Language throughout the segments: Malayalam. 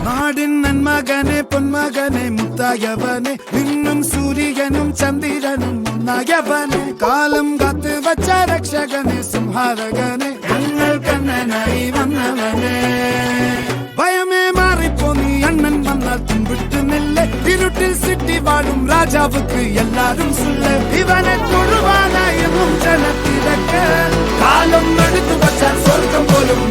നാടിൻ നന്മകനെ പൊന്മകനെ മുത്തായവനെ നിന്നും സൂര്യനും ചന്ദ്രനും ഒന്നായവനെ കാലം കാത്ത് വച്ച രക്ഷകനെ സംഹാരകനെ ഞങ്ങൾ കണ്ണനായി വന്നവനെ ഭയമേ മാറിപ്പോ നീ അണ്ണൻ വന്നാൽ തുമ്പിട്ടുന്നില്ല ഇരുട്ടിൽ സിറ്റി വാഴും രാജാവുക്ക് എല്ലാരും സുല്ല ഇവനെ തൊഴുവാനായും ജനത്തിരക്ക് കാലം എടുത്തു വച്ചാൽ സ്വർഗം പോലും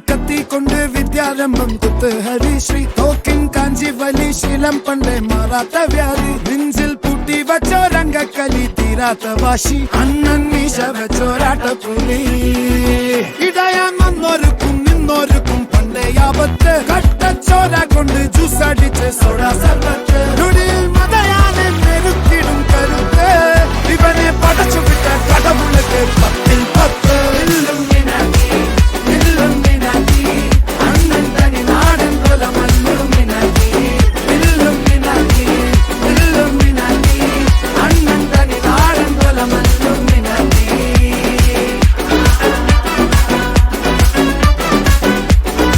കത്തിക്കൊണ്ട് വിദ്യാരംഭം കുത്ത് ഹരിശ്രീ തോക്കിൻ കാഞ്ചി വലി ശീലം പണ്ടേ മാറാത്ത വ്യാധി നെഞ്ചിൽ പൂട്ടി വച്ചോരംഗക്കലി തീരാത്ത വാശി അണ്ണൻ മീശ വെച്ചോരാട്ടപ്പുലി ഇടയാൻ വന്നോർക്കും നിന്നോർക്കും പണ്ടേ ആപത്ത് കട്ടച്ചോര കൊണ്ട് ജ്യൂസ് അടിച്ച് സോഡ സർബത്ത്